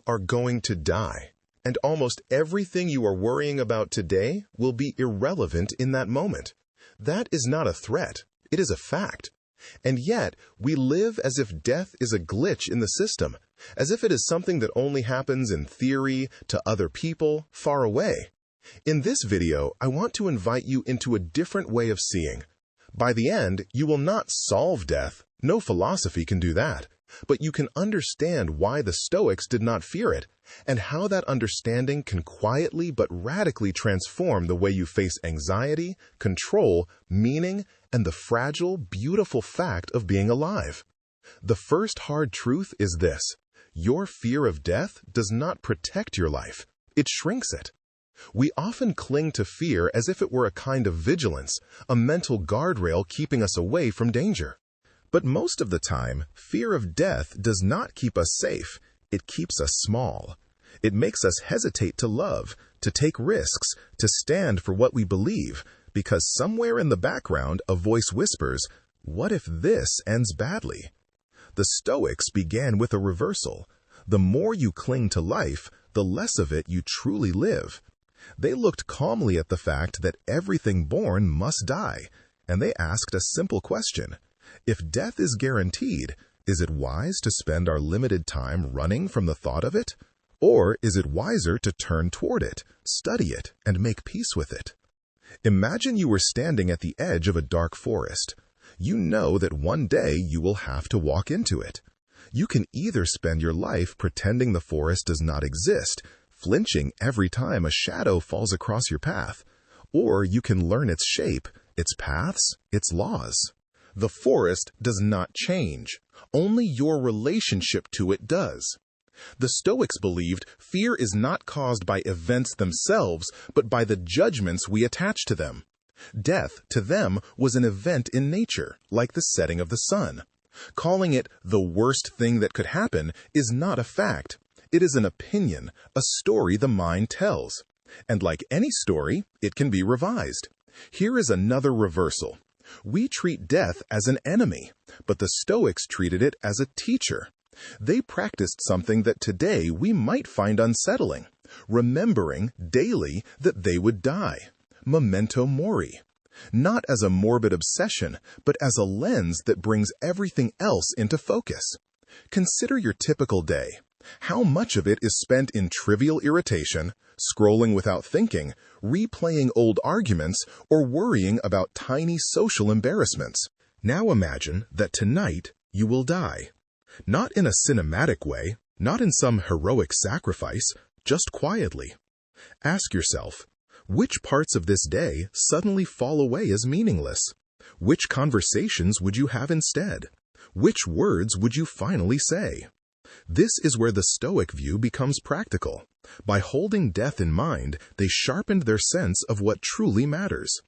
are going to die, and almost everything you are worrying about today will be irrelevant in that moment. That is not a threat, it is a fact. And yet, we live as if death is a glitch in the system, as if it is something that only happens in theory, to other people, far away. In this video, I want to invite you into a different way of seeing. By the end, you will not solve death, no philosophy can do that, but you can understand why the Stoics did not fear it, and how that understanding can quietly but radically transform the way you face anxiety, control, meaning, and the fragile, beautiful fact of being alive. The first hard truth is this: your fear of death does not protect your life, it shrinks it. We often cling to fear as if it were a kind of vigilance, a mental guardrail keeping us away from danger. But most of the time, fear of death does not keep us safe, it keeps us small. It makes us hesitate to love, to take risks, to stand for what we believe, because somewhere in the background a voice whispers, "What if this ends badly?" The Stoics began with a reversal. The more you cling to life, the less of it you truly live. They looked calmly at the fact that everything born must die, and they asked a simple question. If death is guaranteed, is it wise to spend our limited time running from the thought of it? Or is it wiser to turn toward it, study it, and make peace with it? Imagine you were standing at the edge of a dark forest. You know that one day you will have to walk into it. You can either spend your life pretending the forest does not exist, flinching every time a shadow falls across your path, or you can learn its shape, its paths, its laws. The forest does not change. Only your relationship to it does. The Stoics believed fear is not caused by events themselves, but by the judgments we attach to them. Death, to them, was an event in nature, like the setting of the sun. Calling it the worst thing that could happen is not a fact. It is an opinion, a story the mind tells. And like any story, it can be revised. Here is another reversal. We treat death as an enemy, but the Stoics treated it as a teacher. They practiced something that today we might find unsettling, remembering daily that they would die. Memento mori. Not as a morbid obsession, but as a lens that brings everything else into focus. Consider your typical day. How much of it is spent in trivial irritation, scrolling without thinking, replaying old arguments, or worrying about tiny social embarrassments? Now imagine that tonight you will die. Not in a cinematic way, not in some heroic sacrifice, just quietly. Ask yourself, which parts of this day suddenly fall away as meaningless? Which conversations would you have instead? Which words would you finally say? This is where the Stoic view becomes practical. By holding death in mind, they sharpened their sense of what truly matters.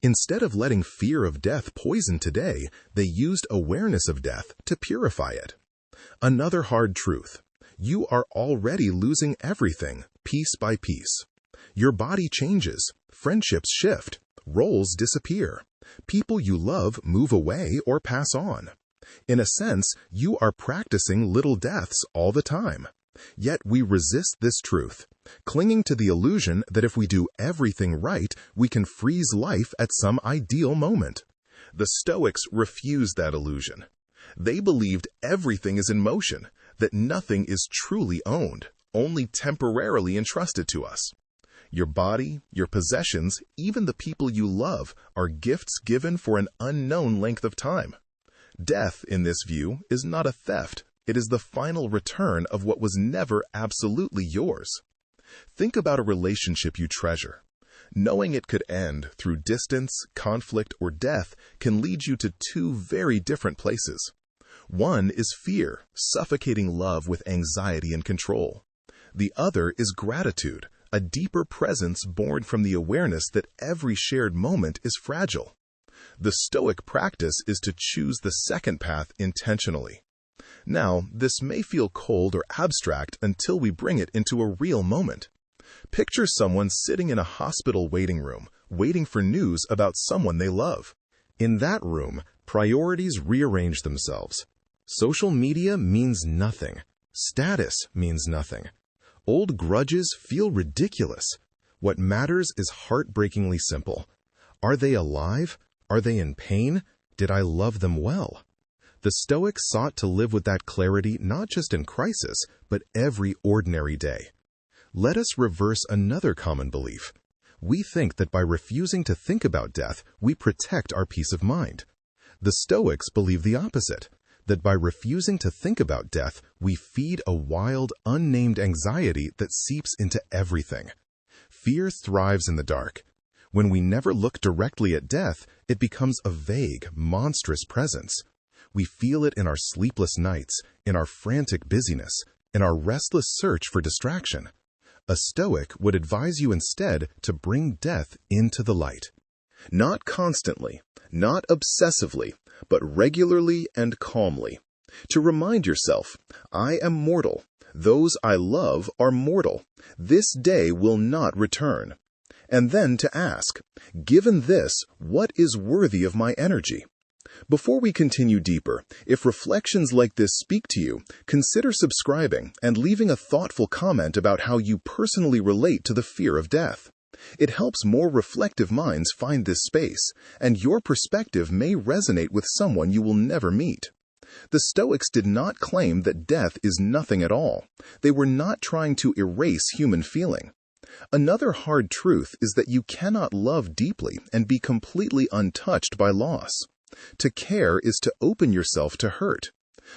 Instead of letting fear of death poison today, they used awareness of death to purify it. Another hard truth: you are already losing everything, piece by piece. Your body changes, friendships shift, roles disappear, people you love move away or pass on. In a sense, you are practicing little deaths all the time. Yet we resist this truth, clinging to the illusion that if we do everything right, we can freeze life at some ideal moment. The Stoics refused that illusion. They believed everything is in motion, that nothing is truly owned, only temporarily entrusted to us. Your body, your possessions, even the people you love, are gifts given for an unknown length of time. Death, in this view, is not a theft. It is the final return of what was never absolutely yours. Think about a relationship you treasure. Knowing it could end through distance, conflict, or death can lead you to two very different places. One is fear, suffocating love with anxiety and control. The other is gratitude, a deeper presence born from the awareness that every shared moment is fragile. The Stoic practice is to choose the second path intentionally. Now, this may feel cold or abstract until we bring it into a real moment. Picture someone sitting in a hospital waiting room, waiting for news about someone they love. In that room, priorities rearrange themselves. Social media means nothing. Status means nothing. Old grudges feel ridiculous. What matters is heartbreakingly simple. Are they alive? Are they in pain? Did I love them well? The Stoics sought to live with that clarity not just in crisis, but every ordinary day. Let us reverse another common belief. We think that by refusing to think about death, we protect our peace of mind. The Stoics believe the opposite, that by refusing to think about death, we feed a wild, unnamed anxiety that seeps into everything. Fear thrives in the dark. When we never look directly at death, it becomes a vague, monstrous presence. We feel it in our sleepless nights, in our frantic busyness, in our restless search for distraction. A Stoic would advise you instead to bring death into the light. Not constantly, not obsessively, but regularly and calmly. To remind yourself, I am mortal. Those I love are mortal. This day will not return. And then to ask, given this, what is worthy of my energy? Before we continue deeper, if reflections like this speak to you, consider subscribing and leaving a thoughtful comment about how you personally relate to the fear of death. It helps more reflective minds find this space, and your perspective may resonate with someone you will never meet. The Stoics did not claim that death is nothing at all. They were not trying to erase human feeling. Another hard truth is that you cannot love deeply and be completely untouched by loss. To care is to open yourself to hurt.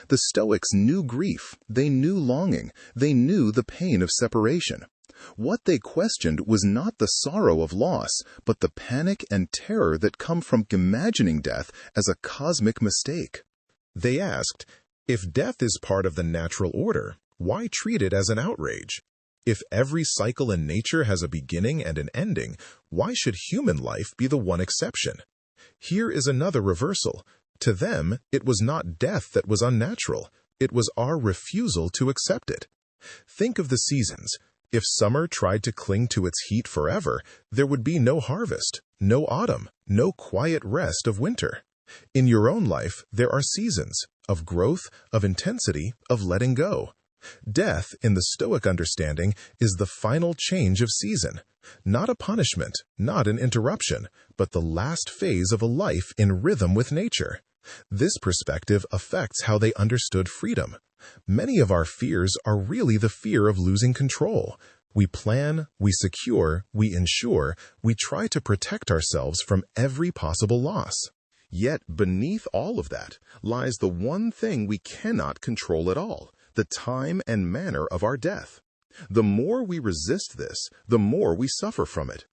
The Stoics knew grief, they knew longing, they knew the pain of separation. What they questioned was not the sorrow of loss, but the panic and terror that come from imagining death as a cosmic mistake. They asked, if death is part of the natural order, why treat it as an outrage? If every cycle in nature has a beginning and an ending, why should human life be the one exception? Here is another reversal. To them, it was not death that was unnatural. It was our refusal to accept it. Think of the seasons. If summer tried to cling to its heat forever, there would be no harvest, no autumn, no quiet rest of winter. In your own life, there are seasons of growth, of intensity, of letting go. Death, in the Stoic understanding, is the final change of season. Not a punishment, not an interruption, but the last phase of a life in rhythm with nature. This perspective affects how they understood freedom. Many of our fears are really the fear of losing control. We plan, we secure, we ensure, we try to protect ourselves from every possible loss. Yet beneath all of that lies the one thing we cannot control at all, the time and manner of our death. The more we resist this, the more we suffer from it.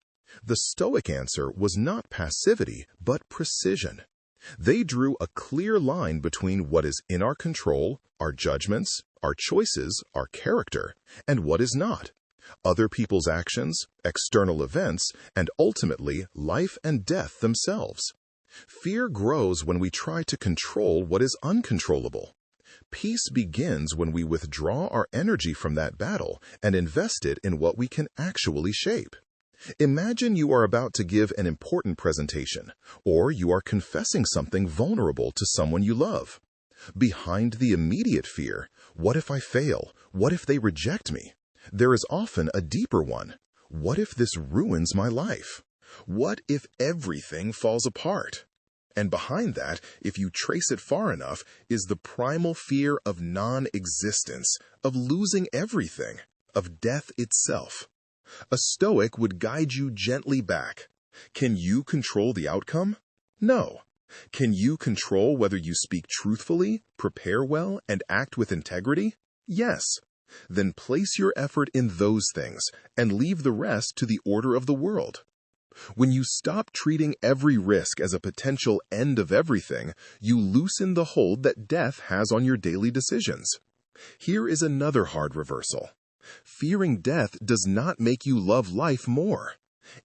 The Stoic answer was not passivity, but precision. They drew a clear line between what is in our control, our judgments, our choices, our character, and what is not. Other people's actions, external events, and ultimately life and death themselves. Fear grows when we try to control what is uncontrollable. Peace begins when we withdraw our energy from that battle and invest it in what we can actually shape. Imagine you are about to give an important presentation, or you are confessing something vulnerable to someone you love. Behind the immediate fear, what if I fail? What if they reject me? There is often a deeper one. What if this ruins my life? What if everything falls apart? And behind that, if you trace it far enough, is the primal fear of non-existence, of losing everything, of death itself. A Stoic would guide you gently back. Can you control the outcome? No. Can you control whether you speak truthfully, prepare well, and act with integrity? Yes. Then place your effort in those things and leave the rest to the order of the world. When you stop treating every risk as a potential end of everything, you loosen the hold that death has on your daily decisions. Here is another hard reversal. Fearing death does not make you love life more.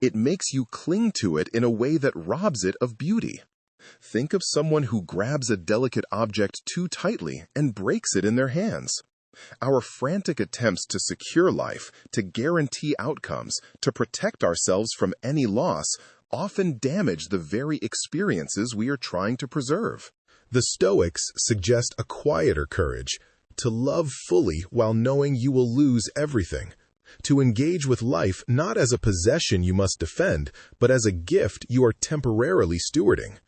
It makes you cling to it in a way that robs it of beauty. Think of someone who grabs a delicate object too tightly and breaks it in their hands. Our frantic attempts to secure life, to guarantee outcomes, to protect ourselves from any loss, often damage the very experiences we are trying to preserve. The Stoics suggest a quieter courage. to love fully while knowing you will lose everything, to engage with life not as a possession you must defend, but as a gift you are temporarily stewarding.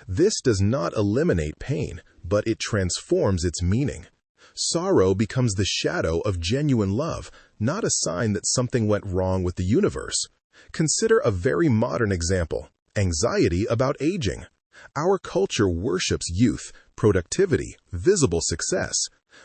This does not eliminate pain, but it transforms its meaning. Sorrow becomes the shadow of genuine love, not a sign that something went wrong with the universe. Consider a very modern example: anxiety about aging. Our culture worships youth, productivity, visible success.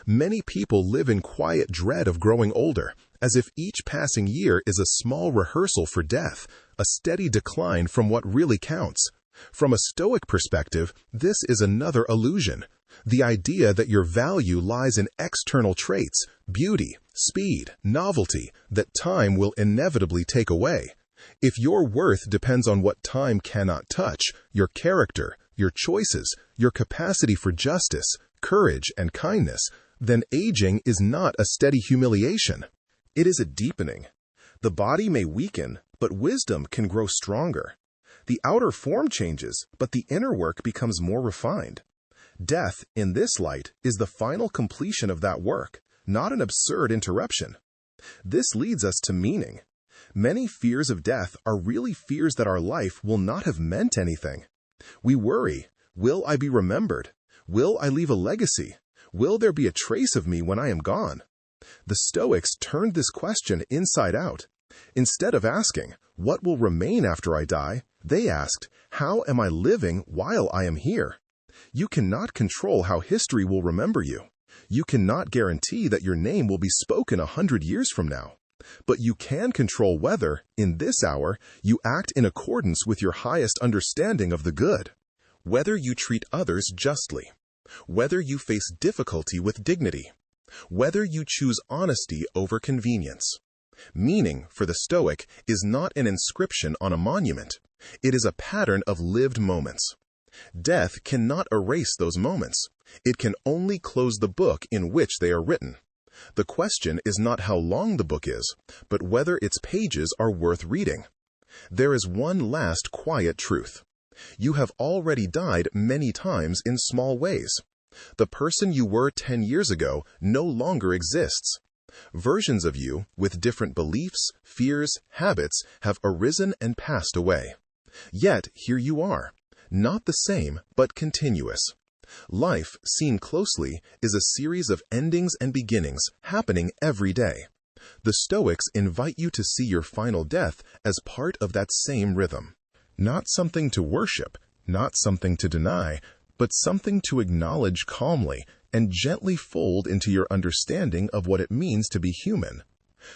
Many people live in quiet dread of growing older, as if each passing year is a small rehearsal for death, a steady decline from what really counts. From a Stoic perspective, this is another illusion. The idea that your value lies in external traits, beauty, speed, novelty, that time will inevitably take away. If your worth depends on what time cannot touch, your character, your choices, your capacity for justice, courage, and kindness, then aging is not a steady humiliation. It is a deepening. The body may weaken, but wisdom can grow stronger. The outer form changes, but the inner work becomes more refined. Death, in this light, is the final completion of that work, not an absurd interruption. This leads us to meaning. Many fears of death are really fears that our life will not have meant anything. We worry, will I be remembered? Will I leave a legacy? Will there be a trace of me when I am gone? The Stoics turned this question inside out. Instead of asking, what will remain after I die, they asked, how am I living while I am here? You cannot control how history will remember you. You cannot guarantee that your name will be spoken 100 years from now. But you can control whether, in this hour, you act in accordance with your highest understanding of the good. Whether you treat others justly. Whether you face difficulty with dignity. Whether you choose honesty over convenience. Meaning, for the Stoic, is not an inscription on a monument. It is a pattern of lived moments. Death cannot erase those moments. It can only close the book in which they are written. The question is not how long the book is, but whether its pages are worth reading. There is one last quiet truth. You have already died many times in small ways. The person you were 10 years ago no longer exists. Versions of you, with different beliefs, fears, habits, have arisen and passed away. Yet here you are, not the same, but continuous. Life, seen closely, is a series of endings and beginnings happening every day. The Stoics invite you to see your final death as part of that same rhythm. Not something to worship, not something to deny, but something to acknowledge calmly and gently fold into your understanding of what it means to be human.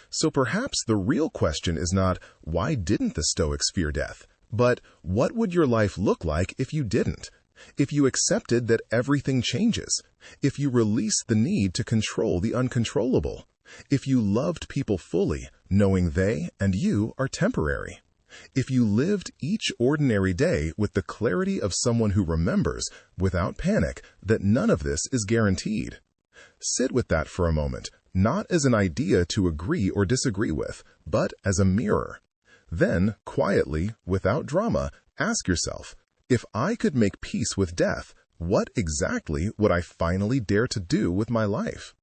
So perhaps the real question is not, why didn't the Stoics fear death? But what would your life look like if you didn't? If you accepted that everything changes? If you released the need to control the uncontrollable? If you loved people fully, knowing they and you are temporary? If you lived each ordinary day with the clarity of someone who remembers, without panic, that none of this is guaranteed? Sit with that for a moment, not as an idea to agree or disagree with, but as a mirror. Then, quietly, without drama, ask yourself, if I could make peace with death, what exactly would I finally dare to do with my life?